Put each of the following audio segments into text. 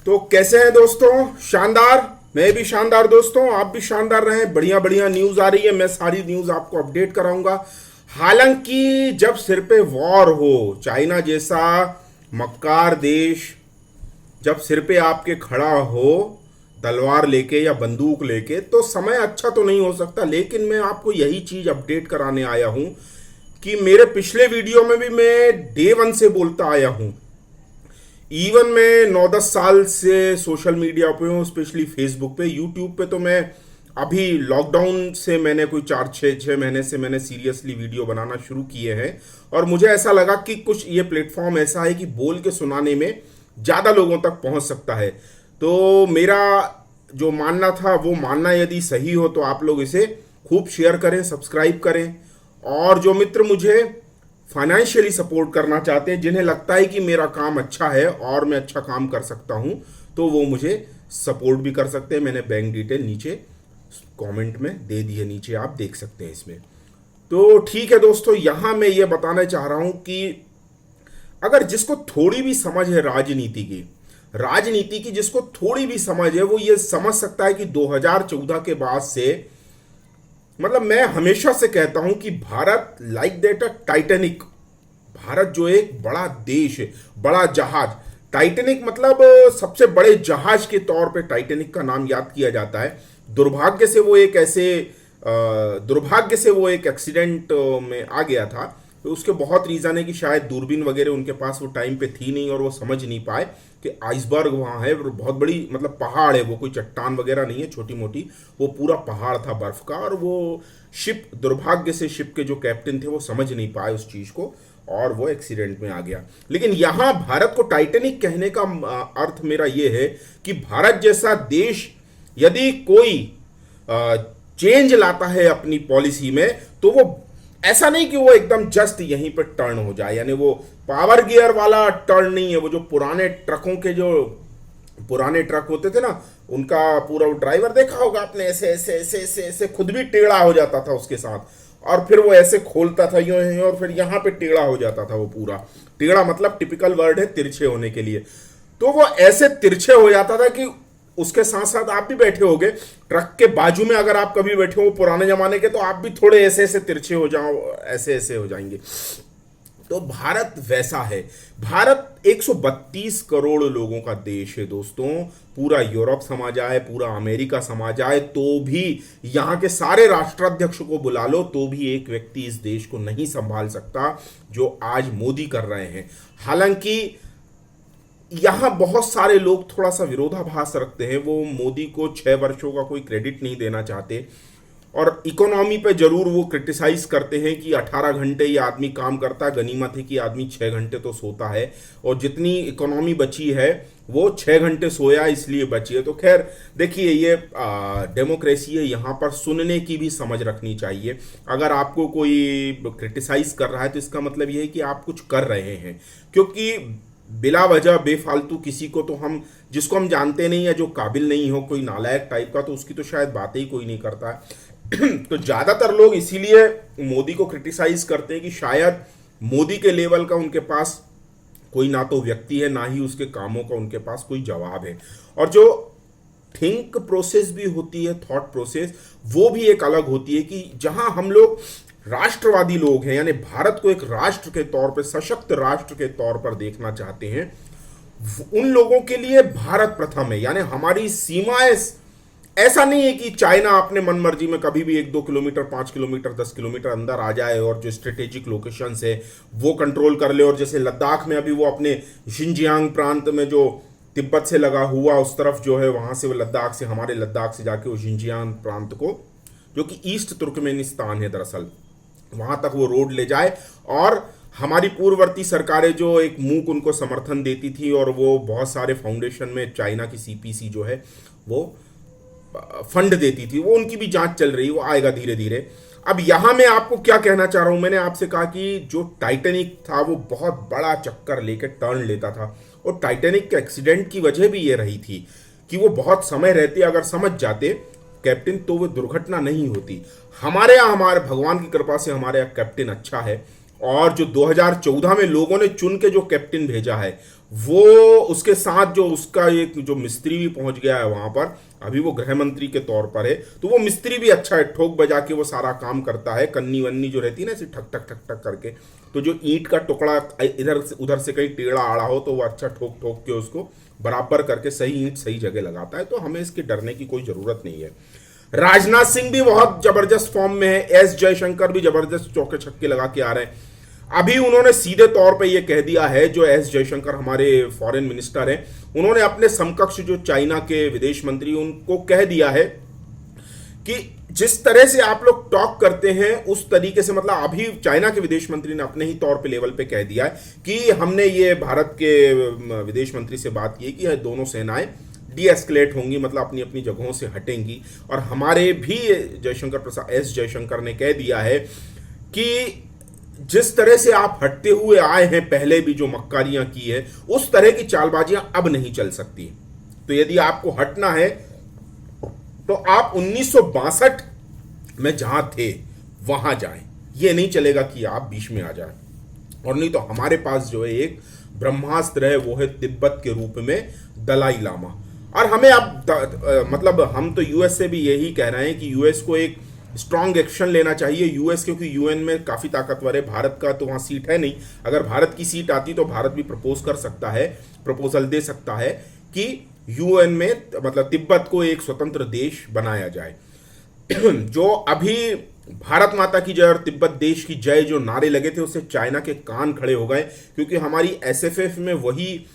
तो कैसे हैं दोस्तों? शानदार। मैं भी शानदार दोस्तों, आप भी शानदार रहें। बढ़िया बढ़िया न्यूज़ आ रही है, मैं सारी न्यूज़ आपको अपडेट कराऊंगा। हालांकि जब सिर पे वॉर हो, चाइना जैसा मक्कार देश जब सिर पे आपके खड़ा हो तलवार लेके या बंदूक लेके, तो समय अच्छा तो नहीं हो सकता। लेकिन मैं आपको यही चीज़ अपडेट कराने आया हूं कि मेरे पिछले वीडियो में भी मैं डे वन से बोलता आया हूं। इवन मैं 9-10 साल से सोशल मीडिया पे हूँ, स्पेशली फेसबुक पे, यूट्यूब पे तो मैं अभी लॉकडाउन से मैंने कोई 4-6 महीने से मैंने सीरियसली वीडियो बनाना शुरू किए हैं। और मुझे ऐसा लगा कि कुछ ये प्लेटफॉर्म ऐसा है कि बोल के सुनाने में ज़्यादा लोगों तक पहुंच सकता है। तो मेरा जो मानना था वो मानना यदि सही हो तो आप लोग इसे खूब शेयर करें, सब्सक्राइब करें। और जो मित्र मुझे फाइनेंशियली सपोर्ट करना चाहते हैं, जिन्हें लगता है कि मेरा काम अच्छा है और मैं अच्छा काम कर सकता हूं, तो वो मुझे सपोर्ट भी कर सकते हैं। मैंने बैंक डिटेल नीचे कमेंट में दे दी है, नीचे आप देख सकते हैं इसमें। तो ठीक है दोस्तों, यहां मैं ये बताना चाह रहा हूं कि अगर जिसको थोड़ी भी समझ है राजनीति की जिसको थोड़ी भी समझ है, वो ये समझ सकता है कि 2014 के बाद से, मतलब मैं हमेशा से कहता हूं कि Bharat like that a Titanic. Bharat जो एक बड़ा देश है, बड़ा जहाज। टाइटैनिक मतलब सबसे बड़े जहाज के तौर पे टाइटैनिक का नाम याद किया जाता है। दुर्भाग्य से वो एक एक्सीडेंट में आ गया था। तो उसके बहुत रीज़न है कि शायद दूरबीन वगैरह उनके पास वो टाइम पे थी नहीं और वो समझ नहीं पाए कि आइसबर्ग वहाँ है, बहुत बड़ी मतलब पहाड़ है, वो कोई चट्टान वगैरह नहीं है छोटी मोटी, वो पूरा पहाड़ था बर्फ का। और वो शिप, दुर्भाग्य से शिप के जो कैप्टन थे वो समझ नहीं पाए उस चीज़ को और वो एक्सीडेंट में आ गया। लेकिन यहाँ भारत को टाइटैनिक कहने का अर्थ मेरा ये है कि भारत जैसा देश यदि कोई चेंज लाता है अपनी पॉलिसी में, तो वो ऐसा नहीं कि वो एकदम जस्ट यहीं पर टर्न हो जाए, यानी वो पावर गियर वाला टर्न नहीं है। वो जो पुराने ट्रकों के जो पुराने ट्रक होते थे ना, उनका पूरा ड्राइवर देखा होगा आपने, ऐसे ऐसे ऐसे ऐसे ऐसे खुद भी टेढ़ा हो जाता था उसके साथ, और फिर वो ऐसे खोलता था यूं यूं, और फिर यहाँ पे टेढ़ा हो जाता था। वो पूरा टेढ़ा मतलब टिपिकल वर्ड है तिरछे होने के लिए। तो वो ऐसे तिरछे हो जाता था कि उसके साथ साथ आप भी बैठे होगे ट्रक के बाजू में, अगर आप कभी बैठे हो पुराने जमाने के, तो आप भी थोड़े ऐसे ऐसे तिरछे हो जाओ, ऐसे ऐसे हो जाएंगे। तो भारत वैसा है। भारत 132 करोड़ लोगों का देश है दोस्तों। पूरा यूरोप समा जाए, पूरा अमेरिका समा जाए, तो भी यहाँ के सारे राष्ट्राध्यक्ष को बुला लो, तो भी एक व्यक्ति इस देश को नहीं संभाल सकता जो आज मोदी कर रहे हैं। हालांकि यहां बहुत सारे लोग थोड़ा सा विरोधाभास रखते हैं, वो मोदी को 6 वर्षों का कोई क्रेडिट नहीं देना चाहते, और इकोनॉमी पे जरूर वो क्रिटिसाइज करते हैं कि 18 घंटे ये आदमी काम करता है, गनीमत है कि आदमी 6 घंटे तो सोता है, और जितनी इकोनॉमी बची है वो 6 घंटे सोया इसलिए बची है। तो खैर देखिए, ये डेमोक्रेसी है, यहाँ पर सुनने की भी समझ रखनी चाहिए। अगर आपको कोई क्रिटिसाइज कर रहा है तो इसका मतलब ये है कि आप कुछ कर रहे हैं, क्योंकि बिला वजह बेफालतू किसी को, तो हम जिसको हम जानते नहीं है, जो काबिल नहीं हो, कोई नालायक टाइप का, तो उसकी तो शायद बातें ही कोई नहीं करता है। तो ज्यादातर लोग इसीलिए मोदी को क्रिटिसाइज करते हैं कि शायद मोदी के लेवल का उनके पास कोई ना तो व्यक्ति है, ना ही उसके कामों का उनके पास कोई जवाब है। और जो थिंक प्रोसेस भी होती है, थॉट प्रोसेस, वो भी एक अलग होती है कि जहां हम लोग राष्ट्रवादी लोग हैं, यानी भारत को एक राष्ट्र के तौर पर, सशक्त राष्ट्र के तौर पर देखना चाहते हैं, उन लोगों के लिए भारत प्रथम है। यानी हमारी सीमाएं, ऐसा नहीं है कि चाइना अपने मनमर्जी में कभी भी 1-2 किलोमीटर, 5 किलोमीटर, 10 किलोमीटर अंदर आ जाए और जो स्ट्रेटेजिक लोकेशंस है वो कंट्रोल कर ले। और जैसे लद्दाख में अभी वो अपने शिनजियांग प्रांत में जो तिब्बत से लगा हुआ उस तरफ जो है, वहां से वो लद्दाख से, हमारे लद्दाख से जाके वो शिनजियांग प्रांत को, जो कि ईस्ट तुर्कमेनिस्तान है दरअसल, वहां तक वो रोड ले जाए। और हमारी पूर्ववर्ती सरकारें जो एक मूक उनको समर्थन देती थी, और वो बहुत सारे फाउंडेशन में चाइना की सीपीसी जो है वो फंड देती थी, वो उनकी भी जांच चल रही, वो आएगा धीरे धीरे। अब यहां मैं आपको क्या कहना चाह रहा हूं, मैंने आपसे कहा कि जो टाइटैनिक था वो बहुत बड़ा चक्कर लेकर टर्न लेता था, और टाइटैनिक के एक्सीडेंट की वजह भी ये रही थी कि वो बहुत समय रहते अगर समझ जाते कैप्टन, तो वो दुर्घटना नहीं होती। हमारे यहाँ, हमारे भगवान की कृपा से हमारे यहाँ कैप्टन अच्छा है, और जो 2014 में लोगों ने चुन के जो कैप्टन भेजा है, वो उसके साथ जो उसका एक जो मिस्त्री भी पहुंच गया है वहां पर, अभी वो गृह मंत्री के तौर पर है, तो वो मिस्त्री भी अच्छा है, ठोक बजा के वो सारा काम करता है, कन्नी वन्नी जो रहती है ना ऐसे ठक ठक ठक ठक करके, तो जो ईंट का टुकड़ा इधर से उधर से कहीं टेढ़ा आड़ा हो तो वो अच्छा ठोक ठोक के उसको बराबर करके सही ईंट सही जगह लगाता है, तो हमें इसके डरने की कोई जरूरत नहीं है। राजनाथ सिंह भी बहुत जबरदस्त फॉर्म में है, एस जयशंकर भी जबरदस्त चौके छक्के लगा के आ रहे हैं। अभी उन्होंने सीधे तौर पे ये कह दिया है, जो एस जयशंकर हमारे फॉरेन मिनिस्टर हैं, उन्होंने अपने समकक्ष जो चाइना के विदेश मंत्री उनको कह दिया है कि जिस तरह से आप लोग टॉक करते हैं उस तरीके से, मतलब अभी चाइना के विदेश मंत्री ने अपने ही तौर पे लेवल पे कह दिया है कि हमने ये भारत के विदेश मंत्री से बात की कि दोनों सेनाएं डी एस्केलेट होंगी, मतलब अपनी अपनी जगहों से हटेंगी, और हमारे भी जयशंकर प्रसाद एस जयशंकर ने कह दिया है कि जिस तरह से आप हटते हुए आए हैं पहले भी जो मक्कारियां की है, उस तरह की चालबाजियां अब नहीं चल सकती। तो यदि आपको हटना है तो आप 1962 में जहां थे वहां जाएं, यह नहीं चलेगा कि आप बीच में आ जाएं। और नहीं तो हमारे पास जो है एक ब्रह्मास्त्र है, वो है तिब्बत के रूप में दलाई लामा। और हमें अब मतलब हम तो यूएस से भी यही कह रहे हैं कि यूएस को एक स्ट्रांग एक्शन लेना चाहिए। यूएस क्योंकि यूएन में काफी ताकतवर है, भारत का तो वहां सीट है नहीं, अगर भारत की सीट आती तो भारत भी प्रपोज कर सकता है, प्रपोजल दे सकता है कि यूएन में मतलब तिब्बत को एक स्वतंत्र देश बनाया जाए। जो अभी भारत माता की जय और तिब्बत देश की जय जो नारे लगे थे, उससे चाइना के कान खड़े हो गए, क्योंकि हमारी एसएफएफ में वही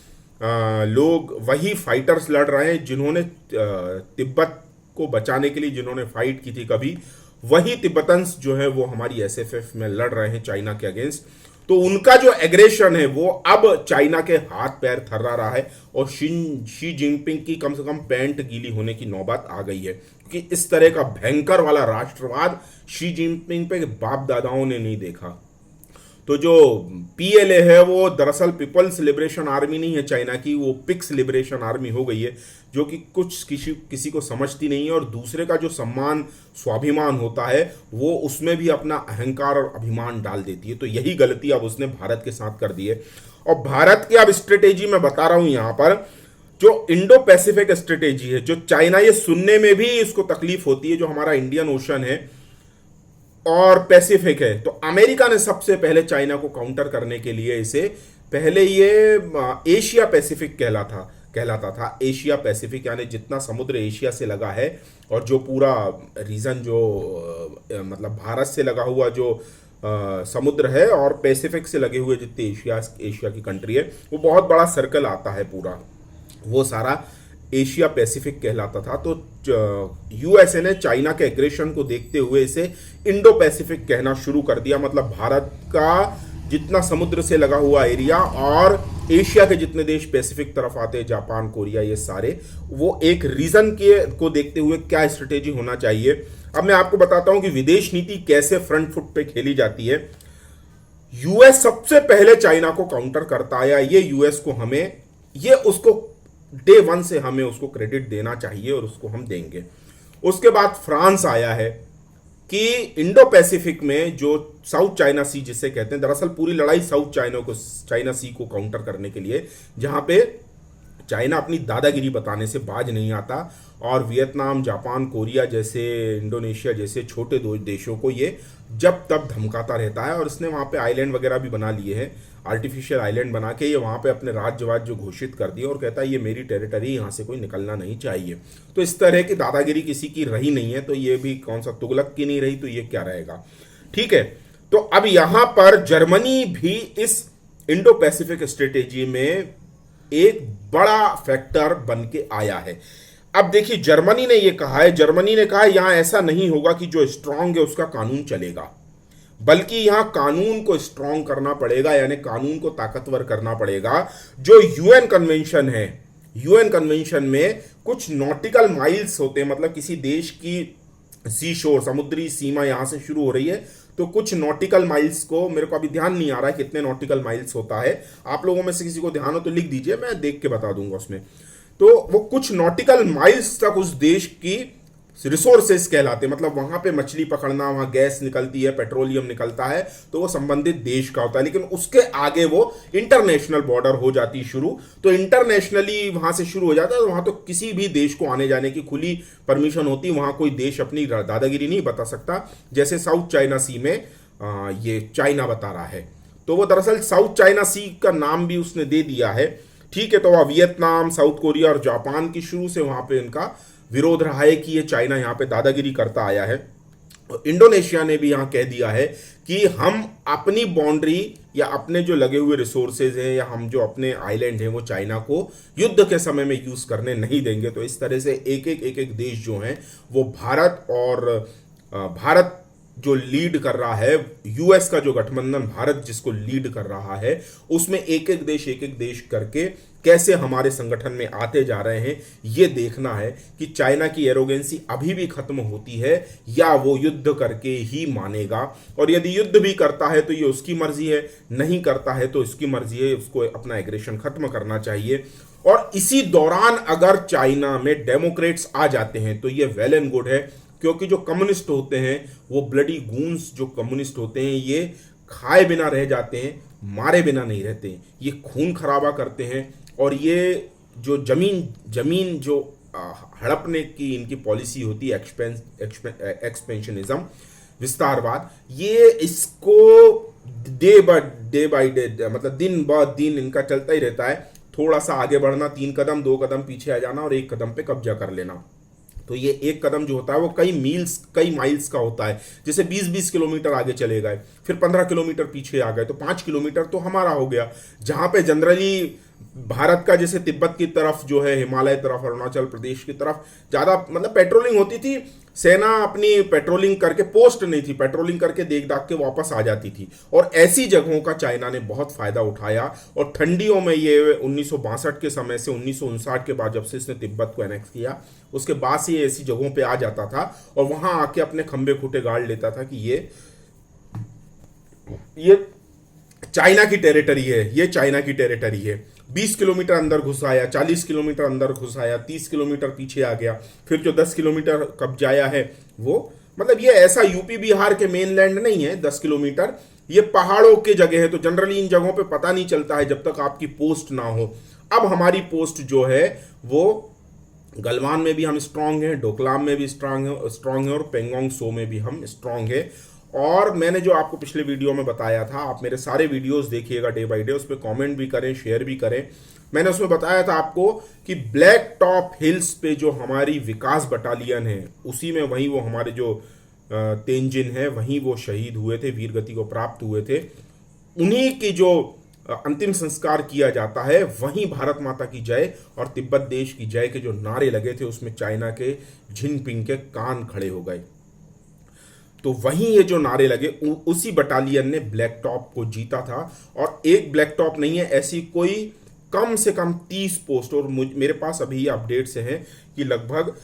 लोग, वही फाइटर्स लड़ रहे हैं जिन्होंने तिब्बत को बचाने के लिए जिन्होंने फाइट की थी कभी, वही तिब्बतन्स जो है वो हमारी एसएफएफ में लड़ रहे हैं चाइना के अगेंस्ट। तो उनका जो एग्रेशन है वो अब चाइना के हाथ पैर थर्रा रहा है, और शी जिनपिंग की कम से कम पैंट गीली होने की नौबत आ गई है, क्योंकि इस तरह का भयंकर वाला राष्ट्रवाद शी जिनपिंग पे बाप दादाओं ने नहीं देखा। तो जो पीएलए है वो दरअसल पीपल्स लिबरेशन आर्मी नहीं है चाइना की, वो पिक्स लिबरेशन आर्मी हो गई है, जो कि कुछ किसी को समझती नहीं है, और दूसरे का जो सम्मान स्वाभिमान होता है वो उसमें भी अपना अहंकार और अभिमान डाल देती है। तो यही गलती अब उसने भारत के साथ कर दी है। और भारत की अब स्ट्रेटेजी मैं बता रहा हूं यहां पर, जो इंडो पैसिफिक स्ट्रेटेजी है, जो चाइना, ये सुनने में भी इसको तकलीफ होती है, जो हमारा इंडियन ओशन है और पैसिफिक है, तो अमेरिका ने सबसे पहले चाइना को काउंटर करने के लिए इसे, पहले ये एशिया पैसिफिक कहलाता था। एशिया पैसिफिक यानी जितना समुद्र एशिया से लगा है, और जो पूरा रीजन जो मतलब भारत से लगा हुआ जो समुद्र है, और पैसिफिक से लगे हुए जितने एशिया की कंट्री है, वो बहुत बड़ा सर्कल आता है पूरा, वो सारा एशिया पैसिफिक कहलाता था। तो यूएसए ने चाइना के एग्रेशन को देखते हुए इसे इंडो पैसिफिक कहना शुरू कर दिया, मतलब भारत का जितना समुद्र से लगा हुआ एरिया और एशिया के जितने देश पैसिफिक तरफ आते हैं, जापान, कोरिया, ये सारे, वो एक रीजन को देखते हुए क्या स्ट्रेटेजी होना चाहिए। अब मैं आपको बताता हूं कि विदेश नीति कैसे फ्रंट फुट पे खेली जाती है। यूएस सबसे पहले चाइना को काउंटर करता आया, ये यूएस को हमें, ये उसको डे वन से हमें उसको क्रेडिट देना चाहिए, और उसको हम देंगे। उसके बाद फ्रांस आया है कि इंडो पैसिफिक में जो साउथ चाइना सी जिसे कहते हैं, दरअसल पूरी लड़ाई साउथ चाइना सी को काउंटर करने के लिए, जहां पे चाइना अपनी दादागिरी बताने से बाज नहीं आता, और वियतनाम, जापान, कोरिया जैसे, इंडोनेशिया जैसे छोटे दो देशों को ये जब तब धमकाता रहता है। और इसने वहाँ पे आइलैंड वगैरह भी बना लिए हैं, आर्टिफिशियल आइलैंड बना के ये वहाँ पे अपने राज्यवाद जो घोषित कर दिया, और कहता है ये मेरी टेरिटरी, यहाँ से कोई निकलना नहीं चाहिए। तो इस तरह की दादागिरी किसी की रही नहीं है, तो ये भी कौन सा तुगलक की नहीं रही, तो ये क्या रहेगा। ठीक है, तो अब यहाँ पर जर्मनी भी इस इंडो पैसिफिक स्ट्रेटेजी में एक बड़ा फैक्टर बन के आया है। अब देखिए, जर्मनी ने यह कहा है, जर्मनी ने कहा यहां ऐसा नहीं होगा कि जो स्ट्रांग है उसका कानून चलेगा, बल्कि यहां कानून को स्ट्रांग करना पड़ेगा, यानी कानून को ताकतवर करना पड़ेगा। जो यूएन कन्वेंशन है, यूएन कन्वेंशन में कुछ नॉटिकल माइल्स होते हैं, मतलब किसी देश की सी शोर, समुद्री सीमा यहां से शुरू हो रही है, तो कुछ नॉटिकल माइल्स को, मेरे को अभी ध्यान नहीं आ रहा है कितने नॉटिकल माइल्स होता है, आप लोगों में से किसी को ध्यान हो तो लिख दीजिए, मैं देख के बता दूंगा उसमें। तो वो कुछ नॉटिकल माइल्स तक उस देश की रिसोर्सेज कहलाते, मतलब वहां पे मछली पकड़ना, वहां गैस निकलती है, पेट्रोलियम निकलता है, तो वो संबंधित देश का होता है। लेकिन उसके आगे वो इंटरनेशनल बॉर्डर हो जाती है शुरू, तो इंटरनेशनली वहां से शुरू हो जाता है, तो वहां तो किसी भी देश को आने जाने की खुली परमिशन होती, वहां कोई देश अपनी दादागिरी नहीं बता सकता। जैसे साउथ चाइना सी में ये चाइना बता रहा है, तो वो दरअसल साउथ चाइना सी का नाम भी उसने दे दिया है। ठीक है, तो वह वियतनाम, साउथ कोरिया और जापान की शुरू से वहां पे इनका विरोध रहा है कि ये चाइना यहाँ पे दादागिरी करता आया है। इंडोनेशिया ने भी यहाँ कह दिया है कि हम अपनी बाउंड्री या अपने जो लगे हुए रिसोर्सेज हैं या हम जो अपने आइलैंड हैं वो चाइना को युद्ध के समय में यूज करने नहीं देंगे। तो इस तरह से एक एक देश जो हैं वो भारत जो लीड कर रहा है, यूएस का जो गठबंधन भारत जिसको लीड कर रहा है, उसमें एक एक देश करके कैसे हमारे संगठन में आते जा रहे हैं, ये देखना है कि चाइना की एरोगेंसी अभी भी खत्म होती है या वो युद्ध करके ही मानेगा। और यदि युद्ध भी करता है तो ये उसकी मर्जी है, नहीं करता है तो इसकी मर्जी है, उसको अपना एग्रेशन खत्म करना चाहिए। और इसी दौरान अगर चाइना में डेमोक्रेट्स आ जाते हैं तो ये वेल एंड गुड है, क्योंकि जो कम्युनिस्ट होते हैं वो ब्लडी गूंस जो कम्युनिस्ट होते हैं ये खाए बिना रह जाते हैं, मारे बिना नहीं रहते हैं, ये खून खराबा करते हैं। और ये जो जमीन जो हड़पने की इनकी पॉलिसी होती है, एक्सपेंशनिज्म, विस्तारवाद, ये इसको डे बाय डे मतलब दिन ब दिन इनका चलता ही रहता है। थोड़ा सा आगे बढ़ना, 3 कदम 2 कदम पीछे आ जाना और 1 कदम पे कब्जा कर लेना। तो ये 1 कदम जो होता है वो कई माइल्स का होता है। जैसे 20-20 किलोमीटर आगे चले गए, फिर 15 किलोमीटर पीछे आ गए, तो 5 किलोमीटर तो हमारा हो गया। जहां पे जनरली भारत का जैसे तिब्बत की तरफ जो है, हिमालय तरफ, अरुणाचल प्रदेश की तरफ ज्यादा मतलब पेट्रोलिंग होती थी, सेना अपनी पेट्रोलिंग करके, पोस्ट नहीं थी, पेट्रोलिंग करके देख दाख के वापस आ जाती थी। और ऐसी जगहों का चाइना ने बहुत फायदा उठाया। और ठंडियों में ये 1962 के समय से 1959 के बाद जब से इसने तिब्बत को एनेक्स किया, उसके बाद से ये ऐसी जगहों पे आ जाता था और वहां आके अपने खंबे खूंटे गाड़ लेता था कि ये चाइना की टेरिटरी है, ये चाइना की टेरिटरी है। 20 किलोमीटर अंदर घुस आया, 40 किलोमीटर अंदर घुस आया, 30 किलोमीटर पीछे आ गया, फिर जो 10 किलोमीटर कब्जाया है वो, मतलब ये ऐसा यूपी बिहार के मेनलैंड नहीं है 10 किलोमीटर, ये पहाड़ों के जगह है। तो जनरली इन जगहों पे पता नहीं चलता है जब तक आपकी पोस्ट ना हो। अब हमारी पोस्ट जो है वो गलवान में भी हम स्ट्रांग हैं, डोकलाम में भी स्ट्रांग है और पेंगोंग सो में भी हम स्ट्रांग है। और मैंने जो आपको पिछले वीडियो में बताया था, आप मेरे सारे वीडियोस देखिएगा डे बाय डे, उस पर कमेंट भी करें, शेयर भी करें। मैंने उसमें बताया था आपको कि ब्लैक टॉप हिल्स पे जो हमारी विकास बटालियन है, उसी में वहीं वो हमारे जो तेंजिन है वहीं वो शहीद हुए थे, वीर गति को प्राप्त हुए थे। उन्हीं की जो अंतिम संस्कार किया जाता है, वहीं भारत माता की जय और तिब्बत देश की जय के जो नारे लगे थे, उसमें चाइना के जिनपिंग के कान खड़े हो गए। तो वहीं ये जो नारे लगे, उसी बटालियन ने ब्लैक टॉप को जीता था। और एक ब्लैक टॉप नहीं है, ऐसी कोई कम से कम 30 पोस्ट, और मेरे पास अभी ये अपडेट से है कि लगभग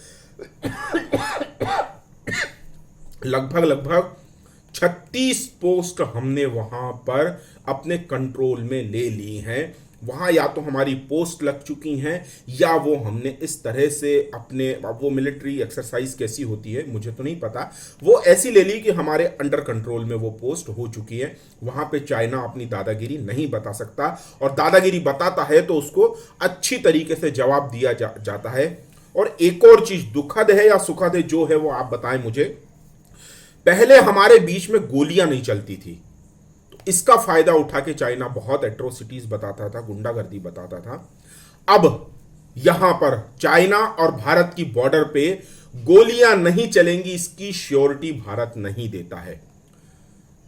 36 पोस्ट हमने वहां पर अपने कंट्रोल में ले ली हैं। वहां या तो हमारी पोस्ट लग चुकी हैं या वो हमने इस तरह से अपने, वो मिलिट्री एक्सरसाइज कैसी होती है मुझे तो नहीं पता, वो ऐसी ले ली कि हमारे अंडर कंट्रोल में वो पोस्ट हो चुकी है। वहां पे चाइना अपनी दादागिरी नहीं बता सकता, और दादागिरी बताता है तो उसको अच्छी तरीके से जवाब दिया जाता है। और एक और चीज दुखद है या सुखद है जो है वो आप बताएं मुझे। पहले हमारे बीच में गोलियां नहीं चलती थी, इसका फायदा उठा के चाइना बहुत एट्रोसिटीज बताता था, गुंडागर्दी बताता था। अब यहां पर चाइना और भारत की बॉर्डर पे गोलियां नहीं चलेंगी, इसकी श्योरिटी भारत नहीं देता है।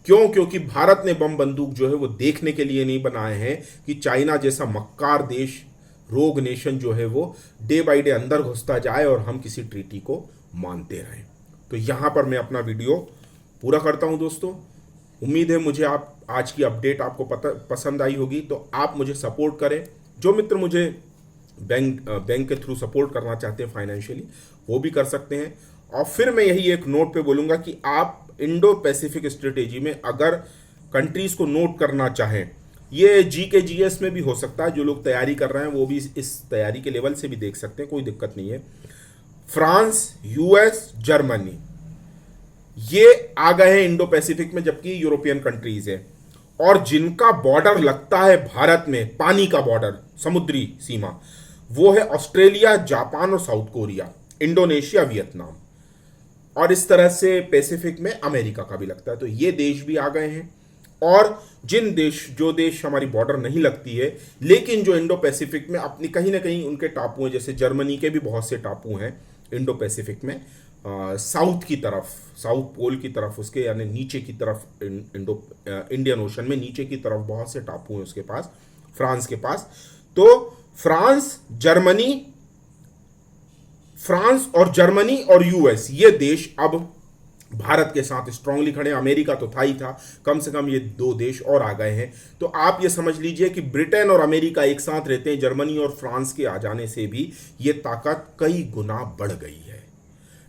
क्यों? क्योंकि भारत ने बम बंदूक जो है वो देखने के लिए नहीं बनाए हैं कि चाइना जैसा मक्कार देश, रोग नेशन जो है वो डे बाय डे अंदर घुसता जाए और हम किसी ट्रीटी को मानते रहें। तो यहां पर मैं अपना वीडियो पूरा करता हूं दोस्तों। उम्मीद है मुझे आज की अपडेट आपको पसंद आई होगी। तो आप मुझे सपोर्ट करें, जो मित्र मुझे बैंक के थ्रू सपोर्ट करना चाहते हैं फाइनेंशियली, वो भी कर सकते हैं। और फिर मैं यही एक नोट पे बोलूँगा कि आप इंडो पैसिफिक स्ट्रेटेजी में अगर कंट्रीज़ को नोट करना चाहें, ये GS में भी हो सकता है, जो लोग तैयारी कर रहे हैं वो भी इस तैयारी के लेवल से भी देख सकते हैं, कोई दिक्कत नहीं है। फ्रांस, यूएस, जर्मनी, ये आ गए हैं इंडो पैसिफिक में, जबकि यूरोपियन कंट्रीज है। और जिनका बॉर्डर लगता है भारत में, पानी का बॉर्डर, समुद्री सीमा, वो है ऑस्ट्रेलिया, जापान और साउथ कोरिया, इंडोनेशिया, वियतनाम। और इस तरह से पैसिफिक में अमेरिका का भी लगता है। तो ये देश भी आ गए हैं। और जो देश हमारी बॉर्डर नहीं लगती है, लेकिन जो इंडो पैसिफिक में अपनी कहीं ना कहीं उनके टापू हैं, जैसे जर्मनी के भी बहुत से टापू हैं इंडो पैसिफिक में, साउथ की तरफ, साउथ पोल की तरफ उसके, यानी नीचे की तरफ, इंडियन ओशन में नीचे की तरफ बहुत से टापू हैं उसके पास, फ्रांस के पास। तो फ्रांस और जर्मनी और यूएस, ये देश अब भारत के साथ स्ट्रांगली खड़े हैं। अमेरिका तो था ही था, कम से कम ये दो देश और आ गए हैं। तो आप ये समझ लीजिए कि ब्रिटेन और अमेरिका एक साथ रहते हैं, जर्मनी और फ्रांस के आ जाने से भी ये ताकत कई गुना बढ़ गई है।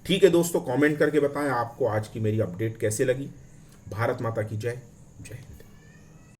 ठीक है दोस्तों, कमेंट करके बताएं आपको आज की मेरी अपडेट कैसे लगी। भारत माता की जय। जय।